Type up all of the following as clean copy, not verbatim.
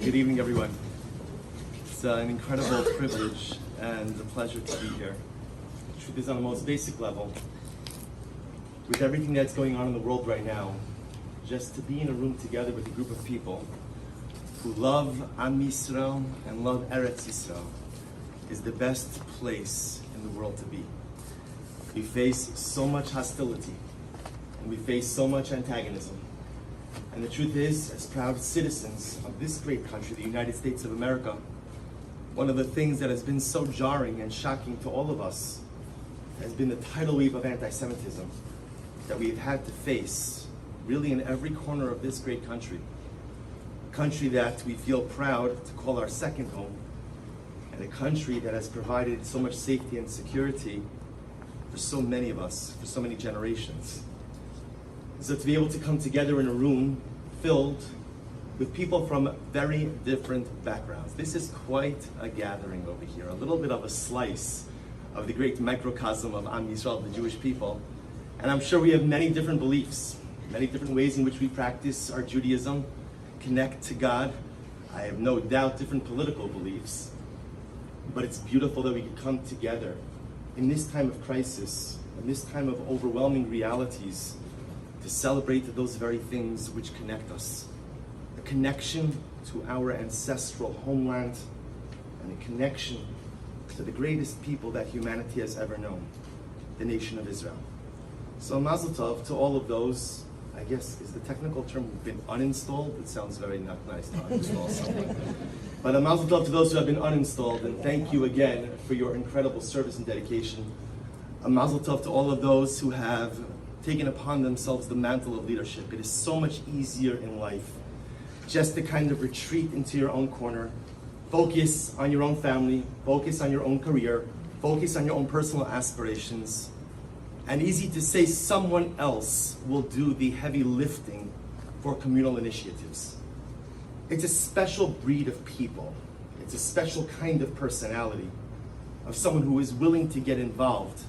Good evening, everyone. It's an incredible privilege and a pleasure to be here. The truth is, on the most basic level, with everything that's going on in the world right now, just to be in a room together with a group of people who love Am Yisrael and love Eretz Yisrael is the best place in the world to be. We face so much hostility and we face so much antagonism. And the truth is, as proud citizens of this great country, the United States of America, one of the things that has been so jarring and shocking to all of us has been the tidal wave of anti-Semitism that we've had to face really in every corner of this great country. A country that we feel proud to call our second home, and a country that has provided so much safety and security for so many of us, for so many generations. So to be able to come together in a room filled with people from very different backgrounds. This is quite a gathering over here, a little bit of a slice of the great microcosm of Am Yisrael, the Jewish people. And I'm sure we have many different beliefs, many different ways in which we practice our Judaism, connect to God. I have no doubt different political beliefs, but it's beautiful that we can come together in this time of crisis, in this time of overwhelming realities, to celebrate those very things which connect us. A connection to our ancestral homeland and a connection to the greatest people that humanity has ever known, the nation of Israel. So Mazel Tov to all of those, I guess is the technical term, who've been uninstalled. It sounds very not nice to uninstall someone. But a Mazel Tov to those who have been uninstalled, and thank you again for your incredible service and dedication. A Mazel Tov to all of those who have taken upon themselves the mantle of leadership. It is so much easier in life just to kind of retreat into your own corner, focus on your own family, focus on your own career, focus on your own personal aspirations, and easy to say someone else will do the heavy lifting for communal initiatives. It's a special breed of people. It's a special kind of personality of someone who is willing to get involved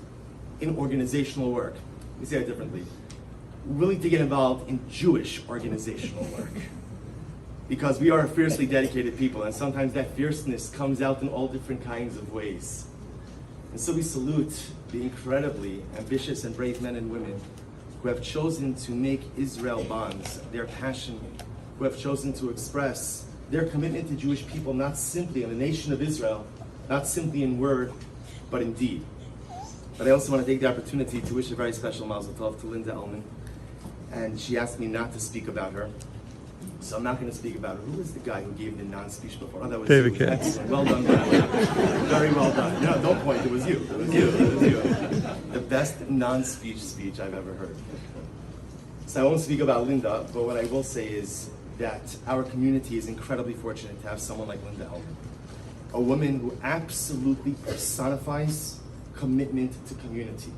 in organizational work. Let me say that differently. Willing to get involved in Jewish organizational work. Because we are a fiercely dedicated people, and sometimes that fierceness comes out in all different kinds of ways. And so we salute the incredibly ambitious and brave men and women who have chosen to make Israel bonds their passion, who have chosen to express their commitment to Jewish people, not simply in the nation of Israel, not simply in word, but in deed. But I also want to take the opportunity to wish a very special Mazel Tov to Linda Elman. And she asked me not to speak about her. So I'm not going to speak about her. Who was the guy who gave the non-speech before? Oh, that was David you. Katz. Excellent. Well done, very well done. No, don't point. It was you. It was you. It was you. The best non-speech speech I've ever heard. So I won't speak about Linda, but what I will say is that our community is incredibly fortunate to have someone like Linda Elman. A woman who absolutely personifies commitment to community.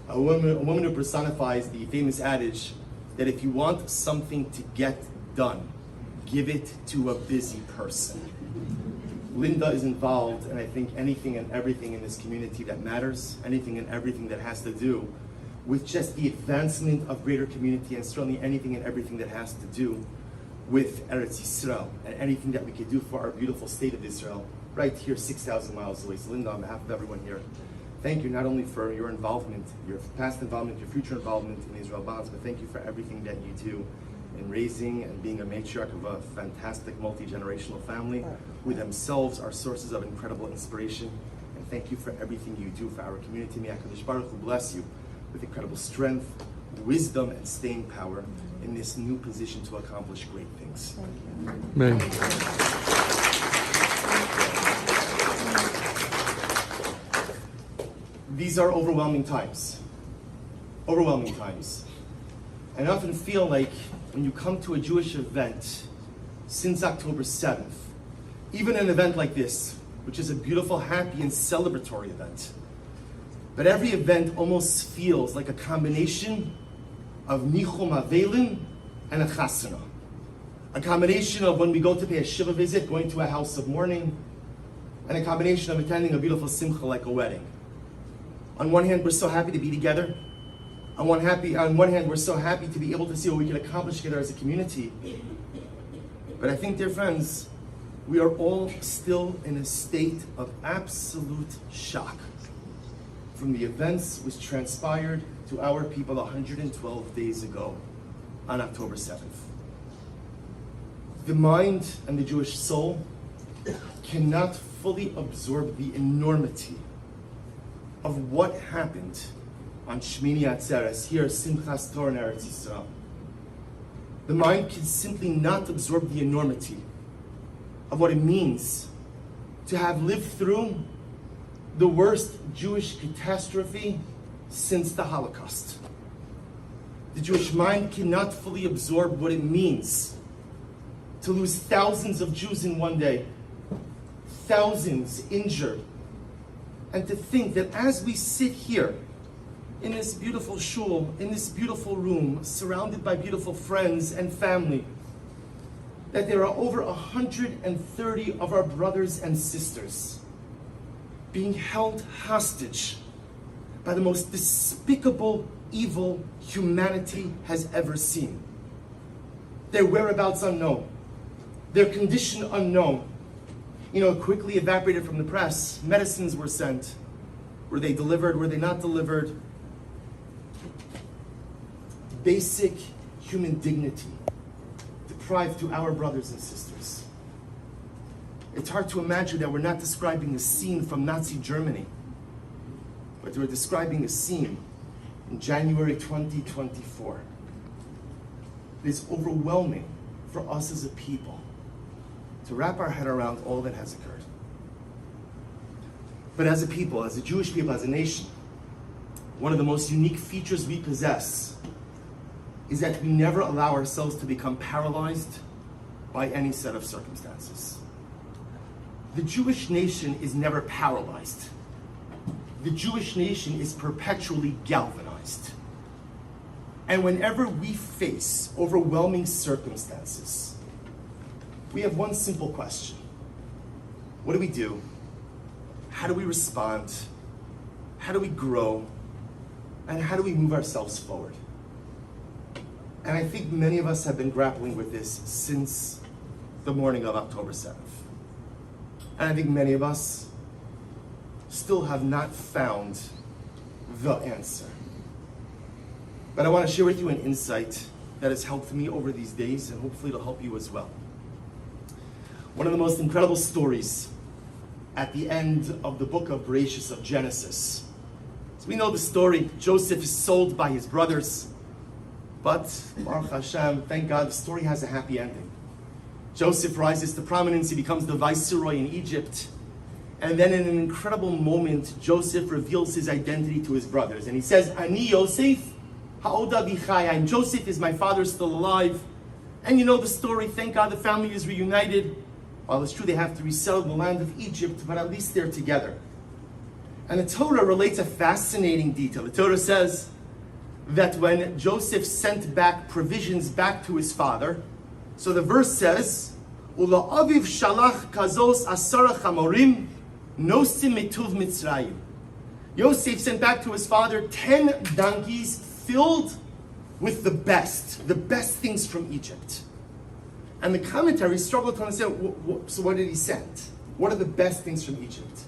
A woman who personifies the famous adage that if you want something to get done, give it to a busy person. Linda is involved in, I think, anything and everything in this community that matters, anything and everything that has to do with just the advancement of greater community, and certainly anything and everything that has to do with Eretz Yisrael, and anything that we could do for our beautiful state of Israel, right here 6,000 miles away. So Linda, on behalf of everyone here, thank you not only for your involvement, your past involvement, your future involvement in Israel Bonds, but thank you for everything that you do in raising and being a matriarch of a fantastic multi-generational family who themselves are sources of incredible inspiration. And thank you for everything you do for our community. May HaKadosh Baruch Hu bless you with incredible strength, wisdom, and staying power in this new position to accomplish great things. Amen. These are overwhelming times. Overwhelming times. And I often feel like when you come to a Jewish event since October 7th, even an event like this, which is a beautiful, happy, and celebratory event, but every event almost feels like a combination of Nichum Avelin and a Chasana. A combination of when we go to pay a Shiva visit, going to a house of mourning, and a combination of attending a beautiful Simcha like a wedding. On one hand, we're so happy to be together. On one hand, we're so happy to be able to see what we can accomplish together as a community. But I think, dear friends, we are all still in a state of absolute shock from the events which transpired to our people 112 days ago on October 7th. The mind and the Jewish soul cannot fully absorb the enormity of what happened on Shmini Atzeres, here Simchas Torah in Eretz Yisrael. The mind can simply not absorb the enormity of what it means to have lived through the worst Jewish catastrophe since the Holocaust. The Jewish mind cannot fully absorb what it means to lose thousands of Jews in one day, thousands injured, and to think that as we sit here in this beautiful shul, in this beautiful room, surrounded by beautiful friends and family, that there are over 130 of our brothers and sisters being held hostage by the most despicable evil humanity has ever seen. Their whereabouts unknown, their condition unknown. Quickly evaporated from the press. Medicines were sent. Were they delivered? Were they not delivered? Basic human dignity deprived to our brothers and sisters. It's hard to imagine that we're not describing a scene from Nazi Germany, but we're describing a scene in January 2024. It is overwhelming for us as a people to wrap our head around all that has occurred. But as a people, as a Jewish people, as a nation, one of the most unique features we possess is that we never allow ourselves to become paralyzed by any set of circumstances. The Jewish nation is never paralyzed. The Jewish nation is perpetually galvanized. And whenever we face overwhelming circumstances, we have one simple question. What do we do? How do we respond? How do we grow? And how do we move ourselves forward? And I think many of us have been grappling with this since the morning of October 7th. And I think many of us still have not found the answer. But I want to share with you an insight that has helped me over these days, and hopefully it'll help you as well. One of the most incredible stories at the end of the book of Bereshis, of Genesis. So we know the story. Joseph is sold by his brothers. But, Baruch Hashem, thank God, the story has a happy ending. Joseph rises to prominence. He becomes the viceroy in Egypt. And then in an incredible moment, Joseph reveals his identity to his brothers. And he says, Ani Yosef, ha'oda bichai. Joseph is my father, still alive. And you know the story. Thank God the family is reunited. While it's true they have to resettle the land of Egypt, but at least they're together. And the Torah relates a fascinating detail. The Torah says that when Joseph sent back provisions back to his father, so the verse says, Ula aviv shalach kazos asara chamorim nosim mituv mitzrayim. Yosef sent back to his father 10 donkeys filled with the best things from Egypt. And the commentaries struggle to understand, so what did he send? What are the best things from Egypt?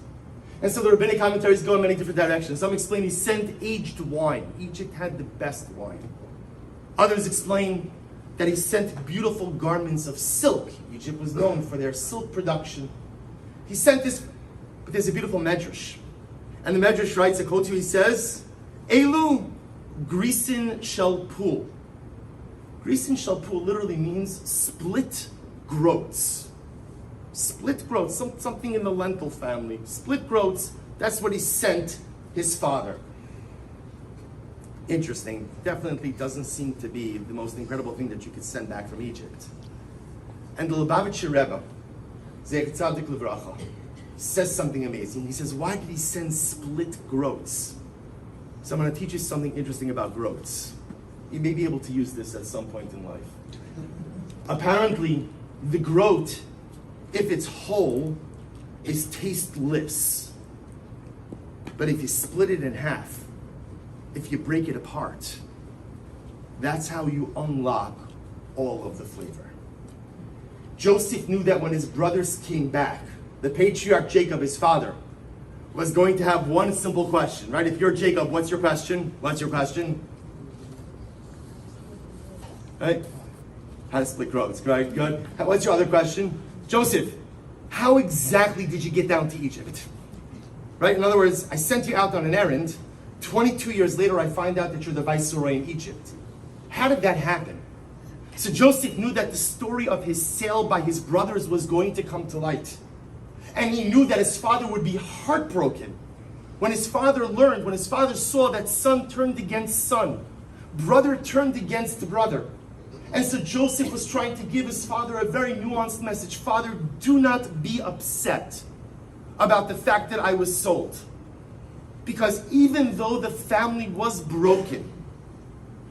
And so the rabbinic commentaries go in many different directions. Some explain he sent aged wine. Egypt had the best wine. Others explain that he sent beautiful garments of silk. Egypt was known for their silk production. He sent this, but there's a beautiful medrash. And the medrash writes, I quote you, he says, Elu grisin shel pul. Grisin shel pul literally means split groats. Split groats, something in the lentil family. Split groats, that's what he sent his father. Interesting. Definitely doesn't seem to be the most incredible thing that you could send back from Egypt. And the Lubavitcher Rebbe, Zecher Tzadik Livracha, says something amazing. He says, why did he send split groats? So I'm going to teach you something interesting about groats. You may be able to use this at some point in life. Apparently, the groat, if it's whole, is tasteless. But if you split it in half, if you break it apart, that's how you unlock all of the flavor. Joseph knew that when his brothers came back, the patriarch Jacob, his father, was going to have one simple question, right? If you're Jacob, what's your question? What's your question? Right? How to split roads, right? Good. What's your other question? Joseph, how exactly did you get down to Egypt? Right? In other words, I sent you out on an errand. 22 years later, I find out that you're the viceroy in Egypt. How did that happen? So Joseph knew that the story of his sale by his brothers was going to come to light. And he knew that his father would be heartbroken when his father learned, when his father saw that son turned against son, brother turned against brother. And so Joseph was trying to give his father a very nuanced message. Father, do not be upset about the fact that I was sold. Because even though the family was broken,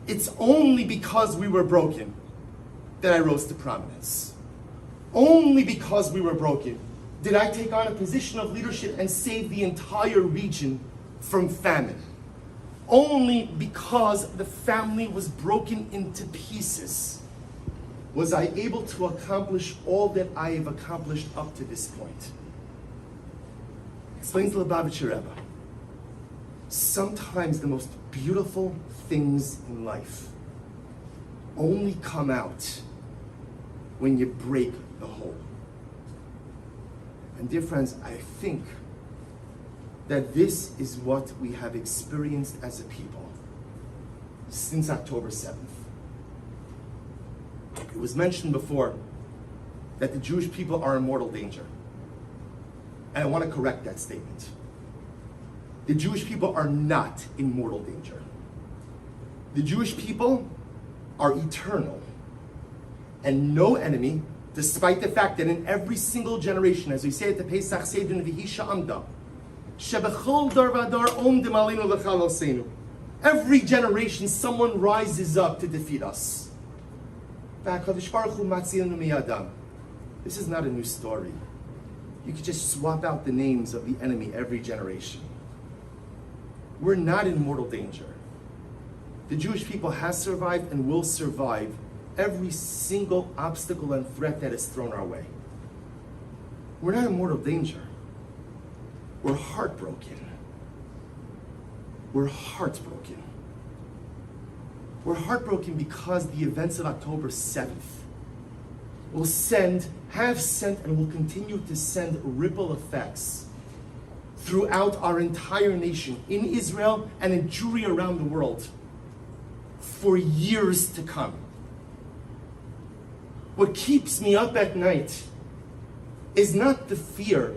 it's only because we were broken that I rose to prominence. Only because we were broken did I take on a position of leadership and save the entire region from famine. Only because the family was broken into pieces was I able to accomplish all that I have accomplished up to this point. Explains the Lubavitcher Rebbe. Sometimes the most beautiful things in life only come out when you break the whole. And dear friends, I think that this is what we have experienced as a people since October 7th. It was mentioned before that the Jewish people are in mortal danger. And I want to correct that statement. The Jewish people are not in mortal danger. The Jewish people are eternal. And no enemy, despite the fact that in every single generation, as we say at the Pesach Seder, V'hi sha'amda, shebechol dar v'adar omdim aleinu l'chal oseinu. Every generation, someone rises up to defeat us. This is not a new story. You could just swap out the names of the enemy every generation. We're not in mortal danger. The Jewish people has survived and will survive every single obstacle and threat that is thrown our way. We're not in mortal danger. We're heartbroken. We're heartbroken. We're heartbroken because the events of October 7th will have sent, and will continue to send ripple effects throughout our entire nation, in Israel and in Jewry around the world, for years to come. What keeps me up at night is not the fear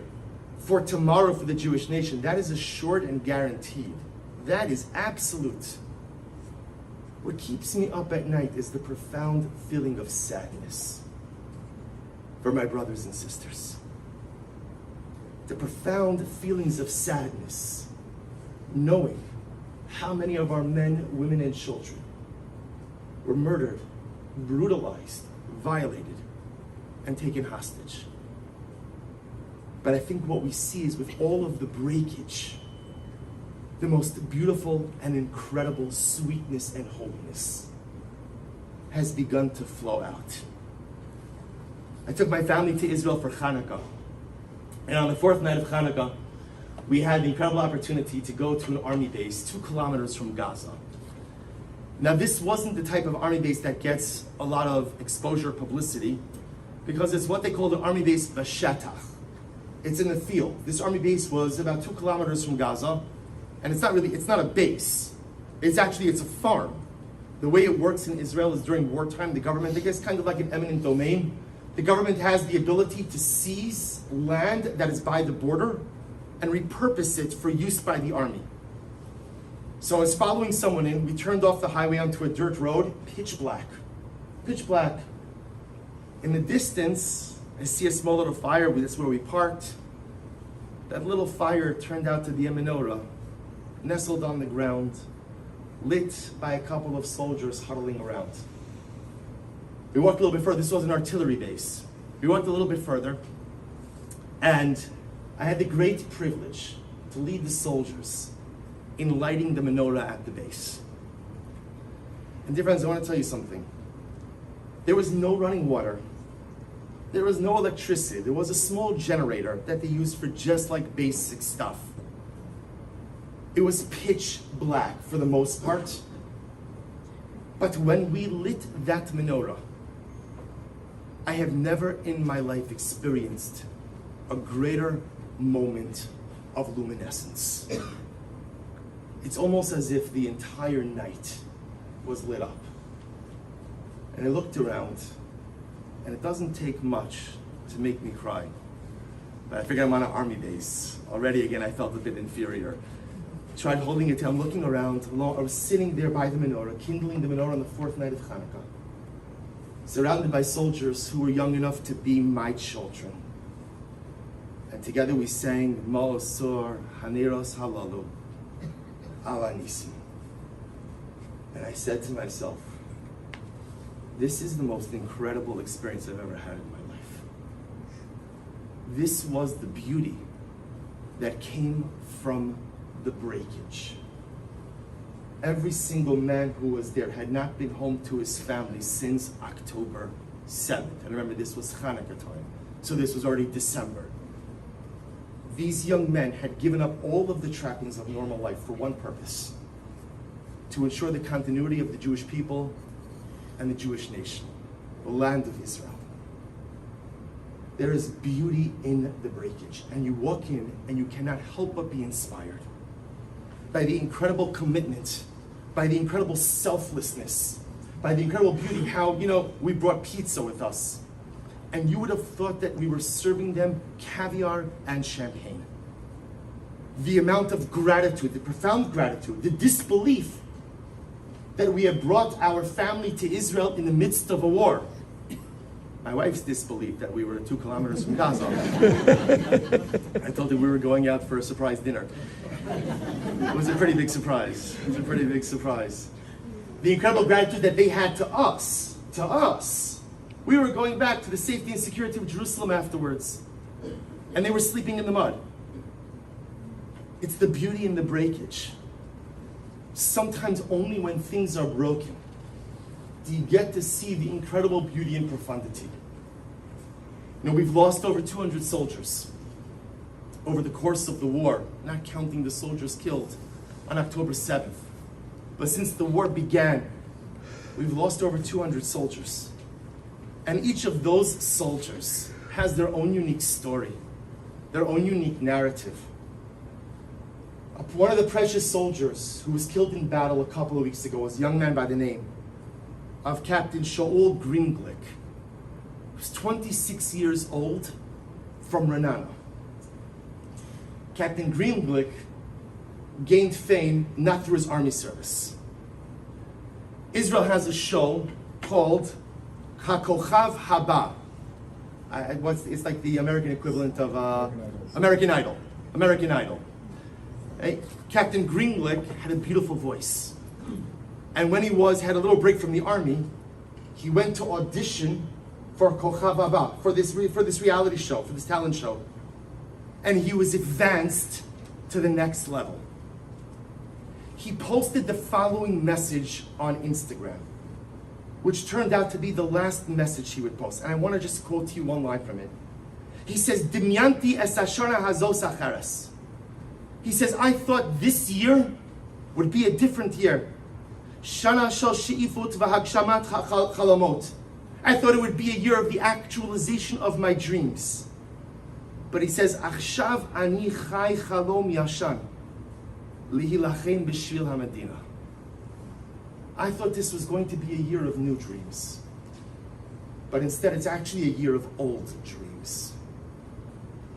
for tomorrow for the Jewish nation. That is assured and guaranteed. That is absolute. What keeps me up at night is the profound feeling of sadness for my brothers and sisters. The profound feelings of sadness, knowing how many of our men, women, and children were murdered, brutalized, violated, and taken hostage. But I think what we see is, with all of the breakage, the most beautiful and incredible sweetness and holiness has begun to flow out. I took my family to Israel for Hanukkah. And on the fourth night of Hanukkah, we had the incredible opportunity to go to an army base 2 kilometers from Gaza. Now, this wasn't the type of army base that gets a lot of exposure, publicity, because it's what they call the army base Bashetach. It's in the field. This army base was about 2 kilometers from Gaza, and it's not a base. It's a farm. The way it works in Israel is during wartime, the government, I guess kind of like an eminent domain, the government has the ability to seize land that is by the border and repurpose it for use by the army. So I was following someone in, we turned off the highway onto a dirt road, pitch black. Pitch black. In the distance, I see a small little fire, that's where we parked. That little fire turned out to be a menorah, nestled on the ground, lit by a couple of soldiers huddling around. We walked a little bit further. This was an artillery base. We walked a little bit further, and I had the great privilege to lead the soldiers in lighting the menorah at the base. And dear friends, I want to tell you something. There was no running water. There was no electricity. There was a small generator that they used for just like basic stuff. It was pitch black for the most part. But when we lit that menorah, I have never in my life experienced a greater moment of luminescence. It's almost as if the entire night was lit up. And I looked around, and it doesn't take much to make me cry. But I figured I'm on an army base. Already again, I felt a bit inferior. Tried holding it, I'm looking around. I was sitting there by the menorah, kindling the menorah on the fourth night of Hanukkah, surrounded by soldiers who were young enough to be my children. And together we sang Ma'osor Haneros Halalu Ala Nisim. And I said to myself, this is the most incredible experience I've ever had in my life. This was the beauty that came from the breakage. Every single man who was there had not been home to his family since October 7th. And remember, this was Hanukkah time, so this was already December. These young men had given up all of the trappings of normal life for one purpose: to ensure the continuity of the Jewish people and the Jewish nation, the land of Israel. There is beauty in the breakage, and you walk in and you cannot help but be inspired by the incredible commitment, by the incredible selflessness, by the incredible beauty. How, we brought pizza with us, and you would have thought that we were serving them caviar and champagne. The amount of gratitude, the profound gratitude, the disbelief that we have brought our family to Israel in the midst of a war. My wife's disbelief that we were 2 kilometers from Gaza. I told her we were going out for a surprise dinner. It was a pretty big surprise. It was a pretty big surprise. The incredible gratitude that they had to us. We were going back to the safety and security of Jerusalem afterwards, and they were sleeping in the mud. It's the beauty in the breakage. Sometimes only when things are broken do you get to see the incredible beauty and profundity. We've lost over 200 soldiers over the course of the war, not counting the soldiers killed on October 7th. But since the war began, we've lost over 200 soldiers. And each of those soldiers has their own unique story, their own unique narrative. One of the precious soldiers who was killed in battle a couple of weeks ago was a young man by the name of Captain Shaul Greenglick. He was 26 years old from Renana. Captain Greenglick gained fame not through his army service. Israel has a show called HaKochav Haba. It's like the American equivalent of American Idol. American Idol. Hey, Captain Greenglick had a beautiful voice. And when he had a little break from the army, he went to audition for Kochav Haba, for this reality show, for this talent show. And he was advanced to the next level. He posted the following message on Instagram, which turned out to be the last message he would post. And I want to just quote to you one line from it. He says, Dimyanti es hashana hazos achares. He says, I thought this year would be a different year. Shana shel she'ifut v'hagshamat chalamot. I thought it would be a year of the actualization of my dreams. But he says, Achshav ani chai chalom yashan lihilachem b'shvil haMedina. I thought this was going to be a year of new dreams. But instead, it's actually a year of old dreams.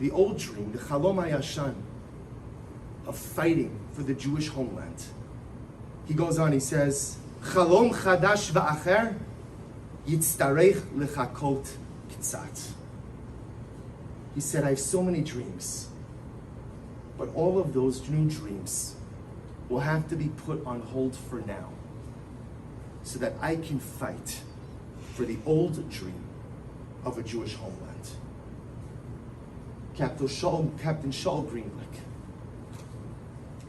The old dream, the chalom hayashan, of fighting for the Jewish homeland. He goes on, he says, Chalom chadash va'acher yitztarech lechakot k'tzat. He said, I have so many dreams, but all of those new dreams will have to be put on hold for now, so that I can fight for the old dream of a Jewish homeland. Captain Shaul Greenblick,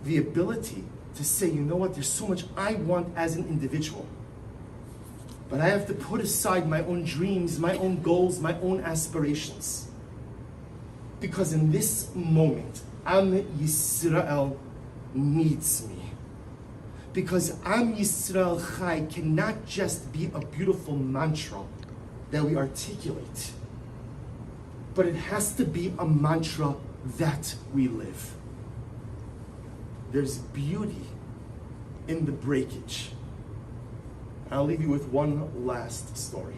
the ability to say, you know what, there's so much I want as an individual, But I have to put aside my own dreams, my own goals, my own aspirations. Because in this moment, Am Yisrael needs me. Because Am Yisrael Chai cannot just be a beautiful mantra that we articulate, but it has to be a mantra that we live. There's beauty in the breakage. I'll leave you with one last story.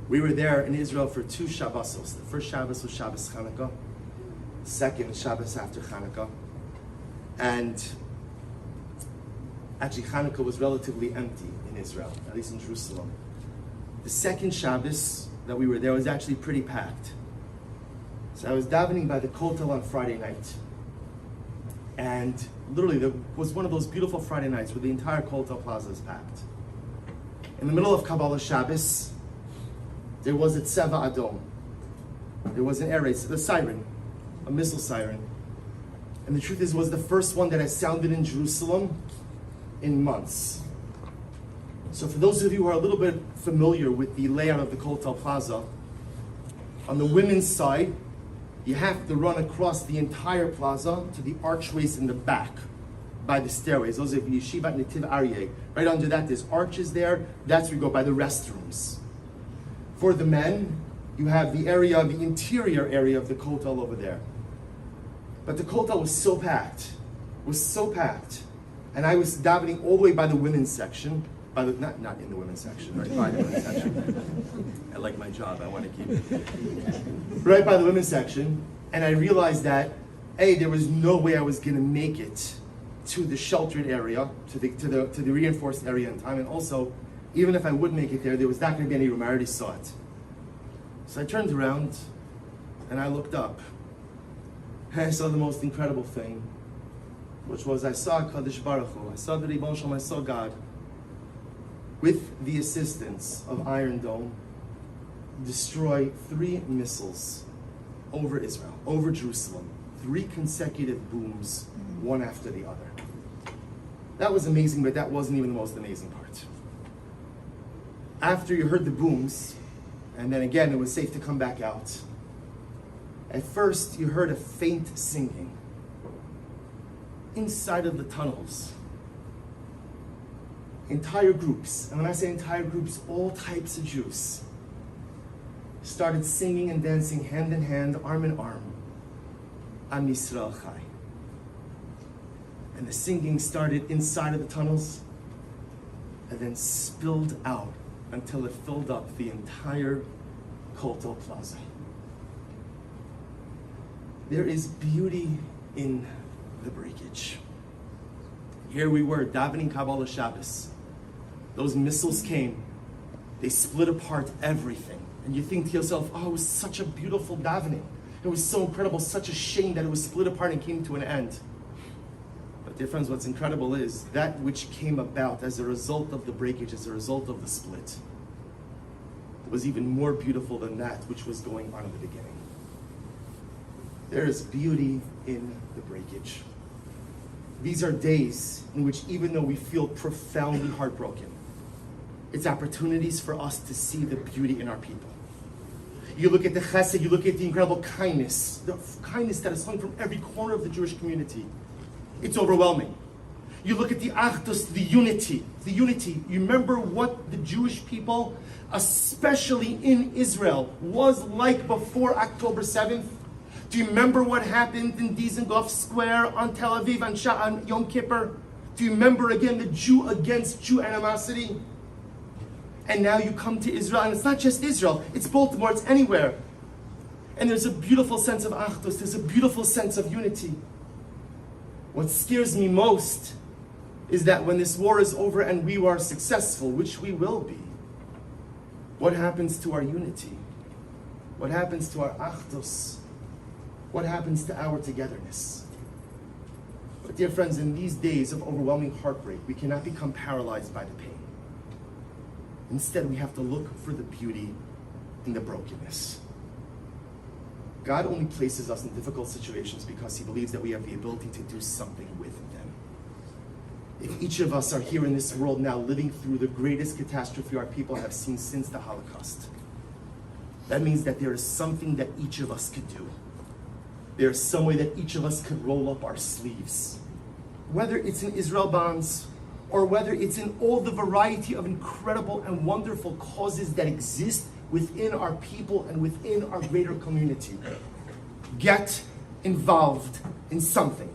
We were there in Israel for 2 Shabbosos. The first Shabbos was Shabbos Chanukah, the second Shabbos after Chanukah. And actually Chanukah was relatively empty in Israel, at least in Jerusalem. The second Shabbos that we were there was actually pretty packed. So I was davening by the Kotel on Friday night. And literally, there was one of those beautiful Friday nights where the entire Kotel Plaza is packed. In the middle of Kabbalah Shabbos, there was a Tzeva Adom. There was an air raid, a siren, a missile siren. And the truth is, it was the first one that had sounded in Jerusalem in months. So for those of you who are a little bit familiar with the layout of the Kotel Plaza, on the women's side, you have to run across the entire plaza to the archways in the back by the stairways. Those of Yeshivat Netiv Aryeh. Right under that, there's arches there. That's where you go by the restrooms. For the men, you have the area, the interior area of the Kotel over there. But the Kotel was so packed. And I was davening all the way by the women's section. Not in the women's section, right by the women's section. I like my job, I want to keep it. Right by the women's section, and I realized that, A, there was no way I was going to make it to the sheltered area, to the reinforced area in time, and also, even if I would make it there was not going to be any room. I already saw it. So I turned around, and I looked up, and I saw the most incredible thing, which was I saw Kadosh Baruch Hu, I saw the Ribbon Shalom, I saw God, with the assistance of Iron Dome, destroy 3 missiles over Israel, over Jerusalem. 3 consecutive booms, one after the other. That was amazing, but that wasn't even the most amazing part. After you heard the booms, and then again it was safe to come back out, at first you heard a faint singing inside of the tunnels. Entire groups, and when I say entire groups, all types of Jews, started singing and dancing hand in hand, arm in arm, Am Yisrael Chai. And the singing started inside of the tunnels, and then spilled out until it filled up the entire Kotel Plaza. There is beauty in the breakage. Here we were, davening Kabbalah Shabbos. Those missiles came, they split apart everything. And you think to yourself, oh, it was such a beautiful davening. It was so incredible, such a shame that it was split apart and came to an end. But dear friends, what's incredible is that which came about as a result of the breakage, as a result of the split, was even more beautiful than that which was going on in the beginning. There is beauty in the breakage. These are days in which, even though we feel profoundly heartbroken, it's opportunities for us to see the beauty in our people. You look at the chesed, you look at the incredible kindness, the kindness that is hung from every corner of the Jewish community. It's overwhelming. You look at the achdus, the unity. You remember what the Jewish people, especially in Israel, was like before October 7th? Do you remember what happened in Dizengoff Square on Tel Aviv on Yom Kippur? Do you remember again the Jew against Jew animosity? And now you come to Israel, and it's not just Israel, it's Baltimore, it's anywhere. And there's a beautiful sense of achdus, there's a beautiful sense of unity. What scares me most is that when this war is over and we are successful, which we will be, what happens to our unity? What happens to our achdus? What happens to our togetherness? But dear friends, in these days of overwhelming heartbreak, we cannot become paralyzed by the pain. Instead, we have to look for the beauty in the brokenness. God only places us in difficult situations because He believes that we have the ability to do something with them. if each of us are here in this world now living through the greatest catastrophe our people have seen since the Holocaust, that means that there is something that each of us could do. There's some way that each of us could roll up our sleeves. Whether it's in Israel Bonds, or whether it's in all the variety of incredible and wonderful causes that exist within our people and within our greater community. Get involved in something.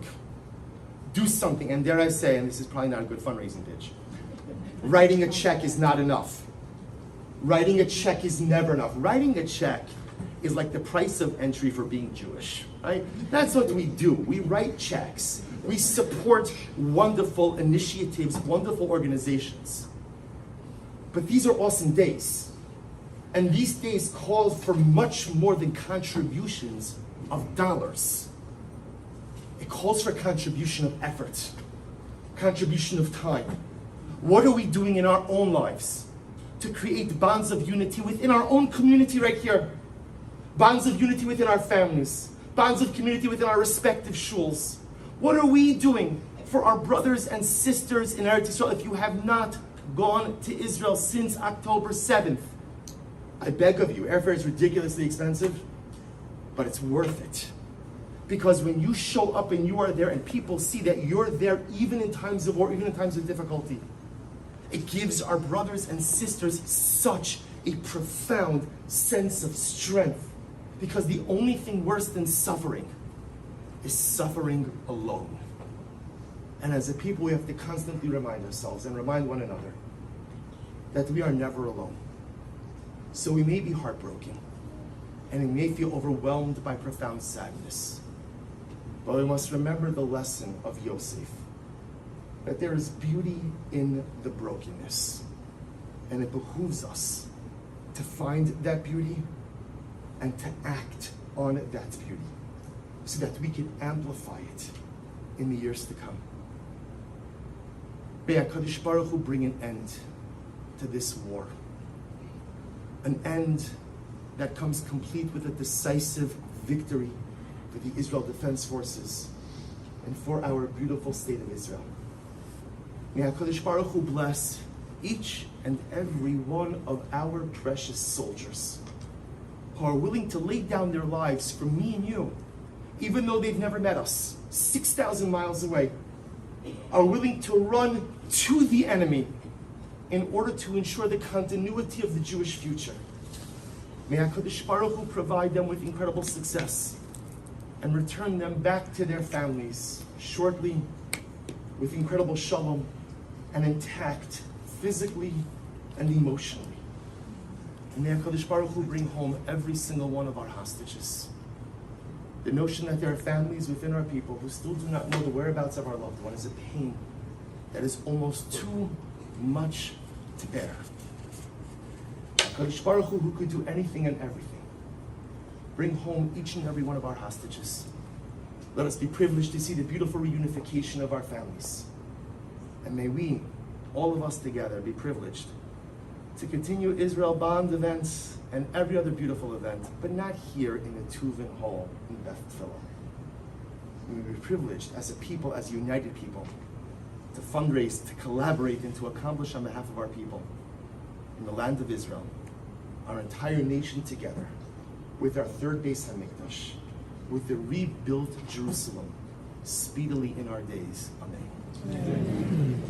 Do something, and dare I say, and this is probably not a good fundraising pitch, writing a check is not enough. Writing a check is never enough. Writing a check is like the price of entry for being Jewish, right? That's what we do. We write checks. We support wonderful initiatives, wonderful organizations. But these are awesome days. And these days call for much more than contributions of dollars. It calls for contribution of effort, contribution of time. What are we doing in our own lives to create bonds of unity within our own community right here? Bonds of unity within our families, bonds of community within our respective shuls. What are we doing for our brothers and sisters in Eretz Yisrael? If you have not gone to Israel since October 7th, I beg of you, airfare is ridiculously expensive, but it's worth it. Because when you show up and you are there and people see that you're there even in times of war, even in times of difficulty, it gives our brothers and sisters such a profound sense of strength. Because the only thing worse than suffering is suffering alone. And as a people, we have to constantly remind ourselves and remind one another that we are never alone. So we may be heartbroken, and we may feel overwhelmed by profound sadness. But we must remember the lesson of Yosef, that there is beauty in the brokenness. And it behooves us to find that beauty and to act on that beauty, so that we can amplify it in the years to come. May HaKadosh Baruch Hu bring an end to this war. An end that comes complete with a decisive victory for the Israel Defense Forces and for our beautiful state of Israel. May HaKadosh Baruch Hu bless each and every one of our precious soldiers who are willing to lay down their lives for me and you, even though they've never met us, 6,000 miles away, are willing to run to the enemy in order to ensure the continuity of the Jewish future. May HaKadosh Baruch Hu provide them with incredible success and return them back to their families shortly with incredible shalom and intact physically and emotionally. And may HaKadosh Baruch Hu bring home every single one of our hostages. The notion that there are families within our people who still do not know the whereabouts of our loved one is a pain that is almost too much to bear. HaKadosh Baruch Hu, who could do anything and everything, bring home each and every one of our hostages. Let us be privileged to see the beautiful reunification of our families. And may we, all of us together, be privileged to continue Israel Bond events and every other beautiful event, but not here in the Tuvin Hall in Beth Tfilah. We may be privileged as a people, as a united people, to fundraise, to collaborate, and to accomplish on behalf of our people in the land of Israel, our entire nation together, with our third Beis HaMikdash, with the rebuilt Jerusalem, speedily in our days. Amen. Amen.